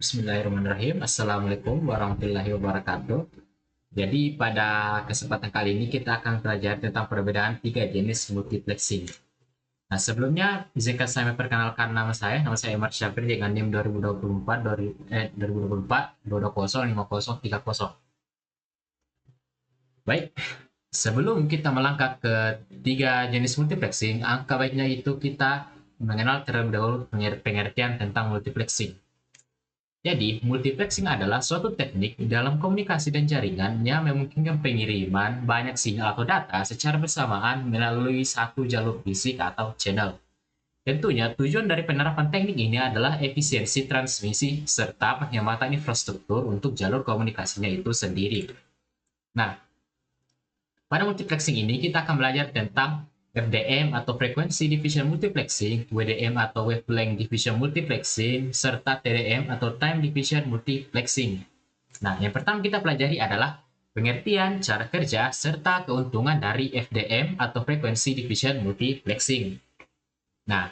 Bismillahirrahmanirrahim. Assalamualaikum warahmatullahi wabarakatuh. Jadi pada kesempatan kali ini kita akan belajar tentang perbedaan tiga jenis multiplexing. Nah, sebelumnya izinkan saya memperkenalkan nama saya. Nama saya Imar Syafri dengan NIM 2024 2024 2205030. Baik, sebelum kita melangkah ke tiga jenis multiplexing, angka baiknya itu kita mengenal terlebih dahulu pengertian tentang multiplexing. Jadi, multiplexing adalah suatu teknik dalam komunikasi dan jaringan yang memungkinkan pengiriman banyak sinyal atau data secara bersamaan melalui satu jalur fisik atau channel. Tentunya, tujuan dari penerapan teknik ini adalah efisiensi transmisi serta penghematan infrastruktur untuk jalur komunikasinya itu sendiri. Nah, pada multiplexing ini kita akan belajar tentang FDM atau Frequency Division Multiplexing, WDM atau Wavelength Division Multiplexing, serta TDM atau Time Division Multiplexing. Nah, yang pertama kita pelajari adalah pengertian, cara kerja, serta keuntungan dari FDM atau Frequency Division Multiplexing. Nah,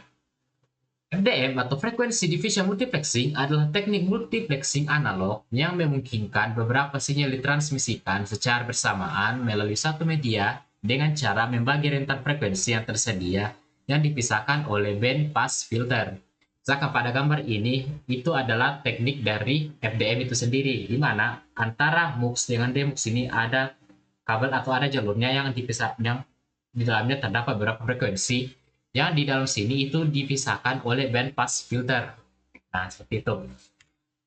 FDM atau Frequency Division Multiplexing adalah teknik multiplexing analog yang memungkinkan beberapa sinyal ditransmisikan secara bersamaan melalui satu media dengan cara membagi rentan frekuensi yang tersedia yang dipisahkan oleh band pass filter. Misalkan pada gambar ini, itu adalah teknik dari FDM itu sendiri, di mana antara MUX dengan DMUX ini ada kabel atau ada jalurnya yang dipisah, yang di dalamnya terdapat beberapa frekuensi yang di dalam sini itu dipisahkan oleh band pass filter. Nah, seperti itu.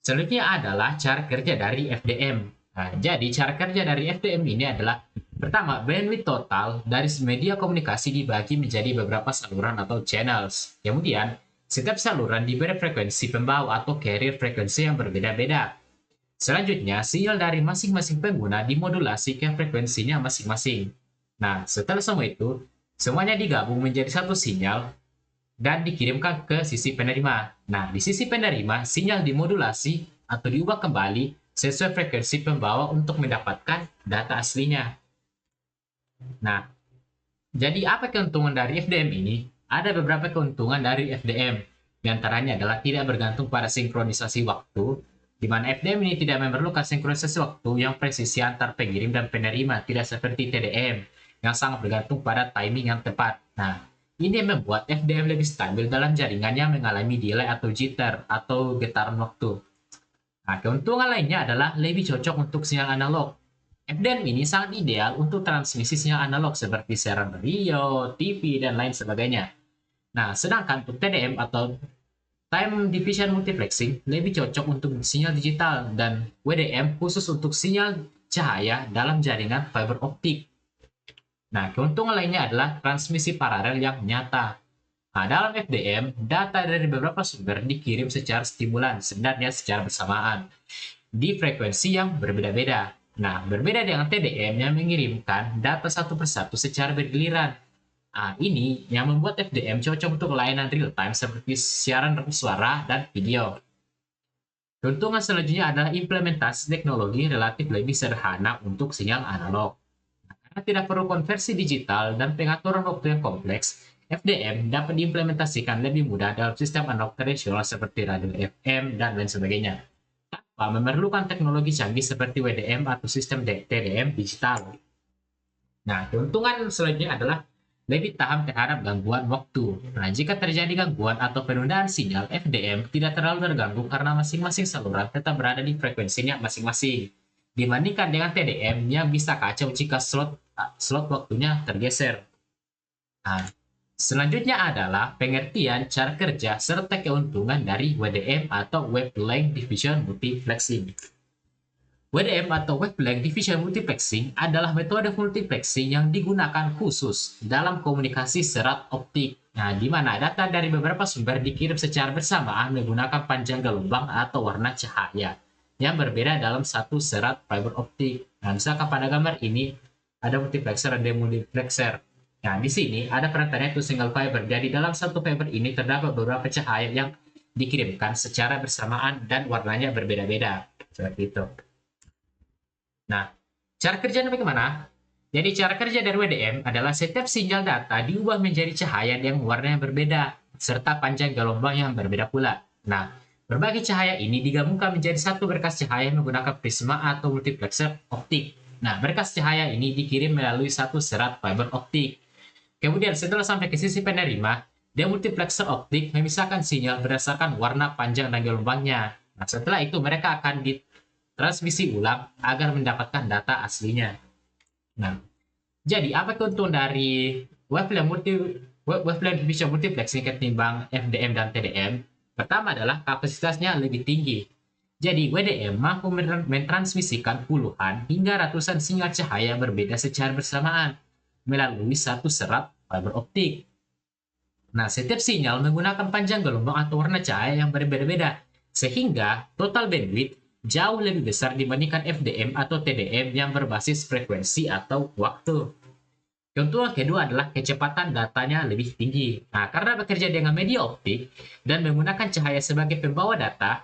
Selanjutnya adalah cara kerja dari FDM. Nah, jadi cara kerja dari FDM ini adalah pertama, bandwidth total dari media komunikasi dibagi menjadi beberapa saluran atau channels. Kemudian, setiap saluran diberi frekuensi pembawa atau carrier frekuensi yang berbeda-beda. Selanjutnya, sinyal dari masing-masing pengguna dimodulasi ke frekuensinya masing-masing. Nah, setelah semua itu, semuanya digabung menjadi satu sinyal dan dikirimkan ke sisi penerima. Nah, di sisi penerima, sinyal dimodulasi atau diubah kembali sesuai frekuensi pembawa untuk mendapatkan data aslinya. Nah, jadi apa keuntungan dari FDM ini? Ada beberapa keuntungan dari FDM. Di antaranya adalah tidak bergantung pada sinkronisasi waktu, di mana FDM ini tidak memerlukan sinkronisasi waktu yang presisi antar pengirim dan penerima, tidak seperti TDM yang sangat bergantung pada timing yang tepat. Nah, ini membuat FDM lebih stabil dalam jaringan yang mengalami delay atau jitter atau getaran waktu. Nah, keuntungan lainnya adalah lebih cocok untuk sinyal analog. FDM ini sangat ideal untuk transmisi sinyal analog seperti siaran radio, TV, dan lain sebagainya. Nah, sedangkan untuk TDM atau Time Division Multiplexing lebih cocok untuk sinyal digital dan WDM khusus untuk sinyal cahaya dalam jaringan fiber optik. Nah, keuntungan lainnya adalah transmisi paralel yang nyata. Nah, dalam FDM, data dari beberapa sumber dikirim secara stimulan, sebenarnya secara bersamaan, di frekuensi yang berbeda-beda. Nah, berbeda dengan TDM yang mengirimkan data satu persatu secara bergiliran. Nah, ini yang membuat FDM cocok untuk layanan real-time seperti siaran suara dan video. Keuntungan selanjutnya adalah implementasi teknologi relatif lebih sederhana untuk sinyal analog. Karena tidak perlu konversi digital dan pengaturan waktu yang kompleks, FDM dapat diimplementasikan lebih mudah dalam sistem analog tradisional seperti radio FM dan lain sebagainya, tanpa memerlukan teknologi canggih seperti WDM atau sistem TDM digital. Nah, keuntungan selanjutnya adalah lebih tahan terhadap gangguan waktu. Nah, jika terjadi gangguan atau penundaan sinyal, FDM tidak terlalu terganggu karena masing-masing saluran tetap berada di frekuensinya masing-masing. Dibandingkan dengan TDM yang bisa kacau jika slot waktunya tergeser. Nah, selanjutnya adalah pengertian cara kerja serta keuntungan dari WDM atau Wavelength Division Multiplexing. WDM atau Wavelength Division Multiplexing adalah metode multiplexing yang digunakan khusus dalam komunikasi serat optik. Nah, di mana data dari beberapa sumber dikirim secara bersamaan menggunakan panjang gelombang atau warna cahaya yang berbeda dalam satu serat fiber optik. Nah, misalkan pada gambar ini ada multiplexer dan demultiplexer. Nah, di sini ada perantaranya itu single fiber. Jadi dalam satu fiber ini terdapat beberapa cahaya yang dikirimkan secara bersamaan dan warnanya berbeda-beda. Seperti itu. Nah, cara kerjanya bagaimana? Jadi cara kerja dari WDM adalah setiap sinyal data diubah menjadi cahaya yang warnanya berbeda, serta panjang gelombang yang berbeda pula. Nah, Berbagai cahaya ini digabungkan menjadi satu berkas cahaya menggunakan prisma atau multiplexer optik. Nah, berkas cahaya ini dikirim melalui satu serat fiber optik. Kemudian setelah sampai ke sisi penerima, demultiplexer optik memisahkan sinyal berdasarkan warna panjang dan gelombangnya. Nah, setelah itu mereka akan ditransmisi ulang agar mendapatkan data aslinya. Nah, jadi apa keuntungan dari wavelength division multiplexing ketimbang FDM dan TDM? Pertama adalah kapasitasnya lebih tinggi. Jadi WDM mampu mentransmisikan puluhan hingga ratusan sinyal cahaya berbeda secara bersamaan melalui satu serat fiber optik. Nah, setiap sinyal menggunakan panjang gelombang atau warna cahaya yang berbeda-beda, sehingga total bandwidth jauh lebih besar dibandingkan FDM atau TDM yang berbasis frekuensi atau waktu. Keuntungan kedua adalah kecepatan datanya lebih tinggi. Nah, karena bekerja dengan media optik dan menggunakan cahaya sebagai pembawa data,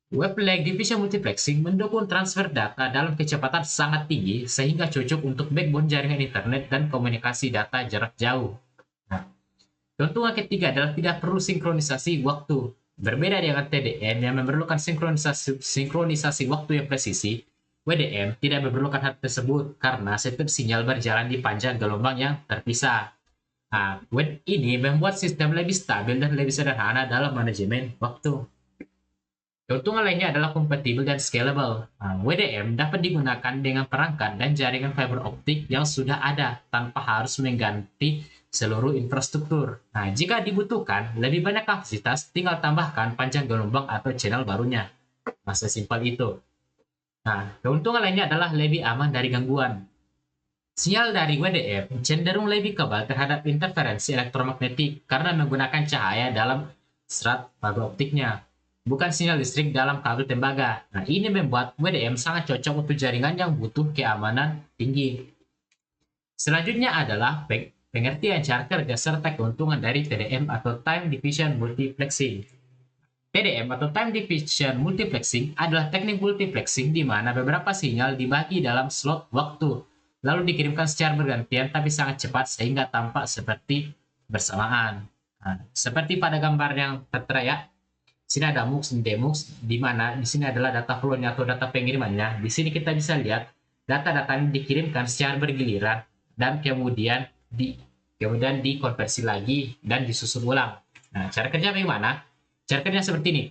wavelength division multiplexing mendukung transfer data dalam kecepatan sangat tinggi sehingga cocok untuk backbone jaringan internet dan komunikasi data jarak jauh. Nah, keuntungan ketiga adalah tidak perlu sinkronisasi waktu. Berbeda dengan TDM yang memerlukan sinkronisasi waktu yang presisi, WDM tidak memerlukan hal tersebut karena setiap sinyal berjalan di panjang gelombang yang terpisah. Nah, ini membuat sistem lebih stabil dan lebih sederhana dalam manajemen waktu. Keuntungan lainnya adalah kompatibel dan scalable. Nah, WDM dapat digunakan dengan perangkat dan jaringan fiber optik yang sudah ada tanpa harus mengganti seluruh infrastruktur. Nah, jika dibutuhkan lebih banyak kapasitas, tinggal tambahkan panjang gelombang atau channel barunya. Nah, sesimpel itu. Nah, keuntungan lainnya adalah lebih aman dari gangguan. Sinyal dari WDM cenderung lebih kebal terhadap interferensi elektromagnetik karena menggunakan cahaya dalam serat fiber optiknya, bukan sinyal listrik dalam kabel tembaga. Nah, ini membuat WDM sangat cocok untuk jaringan yang butuh keamanan tinggi. Selanjutnya adalah pengertian cara kerja serta keuntungan dari TDM atau Time Division Multiplexing. TDM atau Time Division Multiplexing adalah teknik multiplexing di mana beberapa sinyal dibagi dalam slot waktu, lalu dikirimkan secara bergantian tapi sangat cepat sehingga tampak seperti bersamaan. Nah, seperti pada gambar yang tertera ya, sini ada MUX dan DMUX, di mana di sini adalah data flow-nya atau data pengirimannya. Di sini kita bisa lihat data-data ini dikirimkan secara bergiliran dan kemudian dikonversi lagi dan disusun ulang. Nah, cara kerja bagaimana? Cara kerja seperti ini.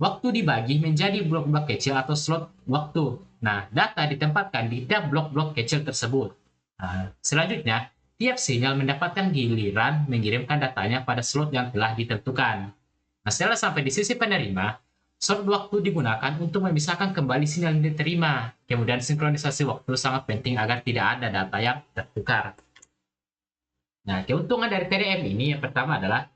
Waktu dibagi menjadi blok-blok kecil atau slot waktu. Nah, data ditempatkan di tiap blok-blok kecil tersebut. Nah, selanjutnya, tiap sinyal mendapatkan giliran mengirimkan datanya pada slot yang telah ditentukan. Nah, setelah sampai di sisi penerima, slot waktu digunakan untuk memisahkan kembali sinyal yang diterima. Kemudian sinkronisasi waktu sangat penting agar tidak ada data yang tertukar. Nah, keuntungan dari TDM ini yang pertama adalah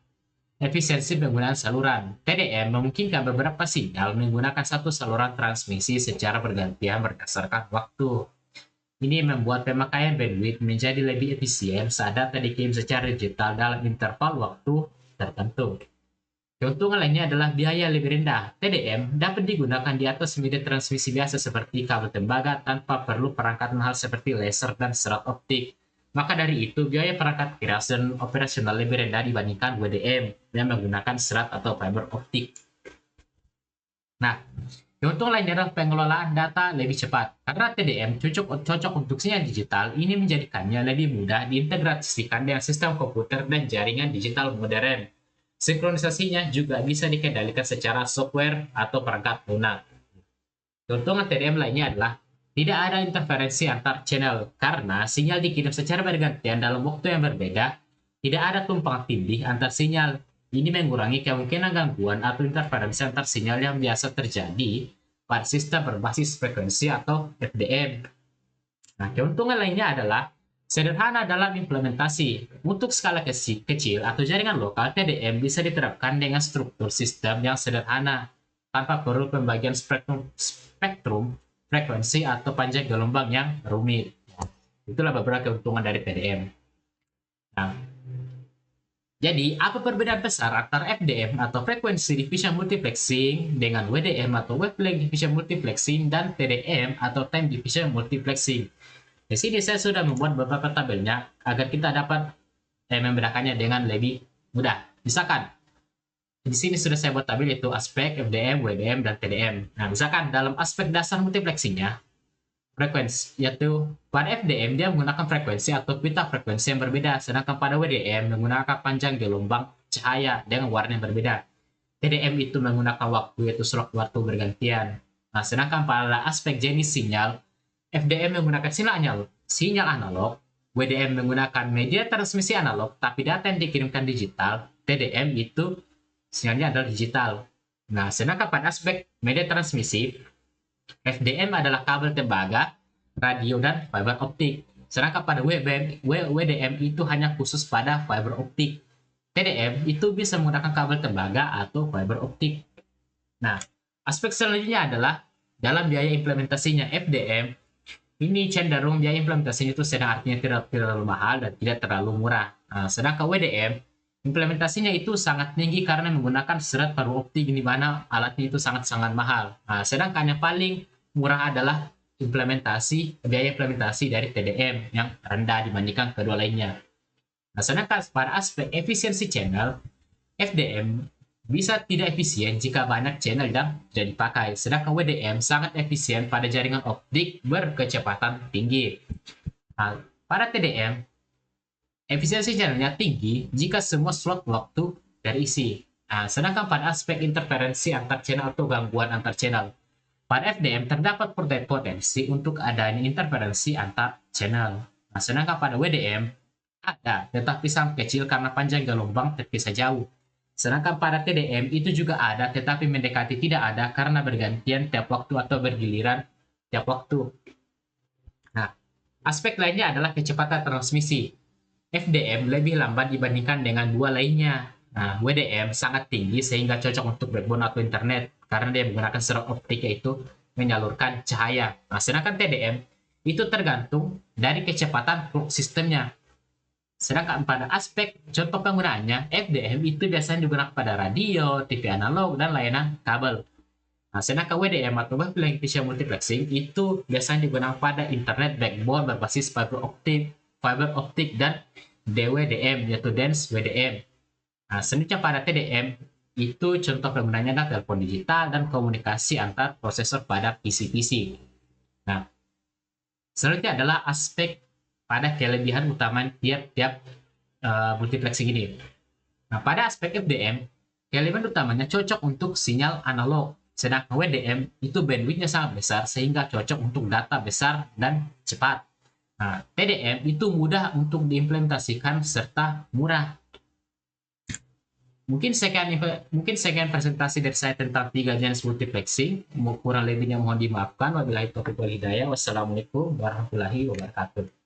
efisiensi penggunaan saluran. TDM memungkinkan beberapa sinyal menggunakan satu saluran transmisi secara bergantian berdasarkan waktu. Ini membuat pemakaian bandwidth menjadi lebih efisien saat data dikirim secara digital dalam interval waktu tertentu. Keuntungan lainnya adalah biaya lebih rendah. TDM dapat digunakan di atas media transmisi biasa seperti kabel tembaga tanpa perlu perangkat mahal seperti laser dan serat optik. Maka dari itu, biaya perangkat keras dan operasional lebih rendah dibandingkan WDM yang menggunakan serat atau fiber optik. Nah, keuntungan lainnya adalah pengelolaan data lebih cepat. Karena TDM cocok untuk sinyal digital, ini menjadikannya lebih mudah diintegrasikan dengan sistem komputer dan jaringan digital modern. Sinkronisasinya juga bisa dikendalikan secara software atau perangkat lunak. Keuntungan TDM lainnya adalah tidak ada interferensi antar channel karena sinyal dikirim secara bergantian dalam waktu yang berbeda. Tidak ada tumpang tindih antar sinyal. Ini mengurangi kemungkinan gangguan atau interferensi antar sinyal yang biasa terjadi pada sistem berbasis frekuensi atau FDM. Nah, keuntungan lainnya adalah sederhana dalam implementasi. Untuk skala kecil atau jaringan lokal, TDM bisa diterapkan dengan struktur sistem yang sederhana, tanpa perlu pembagian spektrum, frekuensi, atau panjang gelombang yang rumit. Itulah beberapa keuntungan dari TDM. Nah, jadi, apa perbedaan besar antara FDM atau Frequency Division Multiplexing dengan WDM atau Wavelength Division Multiplexing dan TDM atau Time Division Multiplexing? Di sini saya sudah membuat beberapa tabelnya agar kita dapat membedakannya dengan lebih mudah. Misalkan, Di sini sudah saya buat tabel yaitu aspek, FDM, WDM, dan TDM. Nah, misalkan dalam aspek dasar multiplexinya, frekuensi yaitu pada FDM dia menggunakan frekuensi atau pita frekuensi yang berbeda, sedangkan pada WDM menggunakan panjang gelombang cahaya dengan warna yang berbeda. TDM itu menggunakan waktu yaitu slot waktu bergantian. Nah, sedangkan pada aspek jenis sinyal, FDM menggunakan sinyal analog, WDM menggunakan media transmisi analog, tapi data yang dikirimkan digital, TDM itu sinyalnya adalah digital. Nah, sedangkan pada aspek media transmisi, FDM adalah kabel tembaga, radio, dan fiber optik. Sedangkan pada WDM itu hanya khusus pada fiber optik. TDM itu bisa menggunakan kabel tembaga atau fiber optik. Nah, aspek selanjutnya adalah dalam biaya implementasinya. FDM ini cenderung biaya implementasinya itu sedang, artinya tidak terlalu mahal dan tidak terlalu murah. Nah, sedangkan WDM implementasinya itu sangat tinggi karena menggunakan serat fiber optik di mana alatnya itu sangat-sangat mahal. Nah, sedangkan yang paling murah adalah biaya implementasi dari TDM yang rendah dibandingkan kedua lainnya. Nah, sedangkan pada aspek efisiensi channel, FDM bisa tidak efisien jika banyak channel yang tidak dipakai, sedangkan WDM sangat efisien pada jaringan optik berkecepatan tinggi. Nah, pada TDM, efisiensi channelnya tinggi jika semua slot waktu terisi. Nah, sedangkan pada aspek interferensi antar channel atau gangguan antar channel, pada FDM terdapat potensi untuk adanya interferensi antar channel. Nah, sedangkan pada WDM ada, tetapi sangat kecil karena panjang gelombang terpisah jauh. Sedangkan pada TDM itu juga ada, tetapi mendekati tidak ada karena bergantian tiap waktu atau bergiliran tiap waktu. Nah, aspek lainnya adalah kecepatan transmisi. FDM lebih lambat dibandingkan dengan dua lainnya. Nah, WDM sangat tinggi sehingga cocok untuk backbone atau internet karena dia menggunakan serat optik yaitu menyalurkan cahaya. Nah, sedangkan TDM itu tergantung dari kecepatan clock sistemnya. Sedangkan pada aspek contoh penggunaannya, FDM itu biasanya digunakan pada radio, TV analog, dan layanan kabel. Nah, sedangkan WDM atau wavelength diffusion multiplexing itu biasanya digunakan pada internet backbone berbasis fiber optik dan DWDM, yaitu dense WDM. Nah, selanjutnya pada TDM itu contoh penggunaannya adalah telepon digital dan komunikasi antar prosesor pada PC-PC. Nah, selanjutnya adalah aspek pada kelebihan utama tiap-tiap multiplexing ini. Nah, pada aspek FDM, kelebihan utamanya cocok untuk sinyal analog, sedangkan WDM itu bandwidth-nya sangat besar sehingga cocok untuk data besar dan cepat. Nah, TDM itu mudah untuk diimplementasikan serta murah. Mungkin sekian presentasi dari saya tentang 3 jenis multiplexing. Kurang lebihnya mohon dimaafkan. Wabillahi taufiq wal hidayah. Wassalamualaikum warahmatullahi wabarakatuh.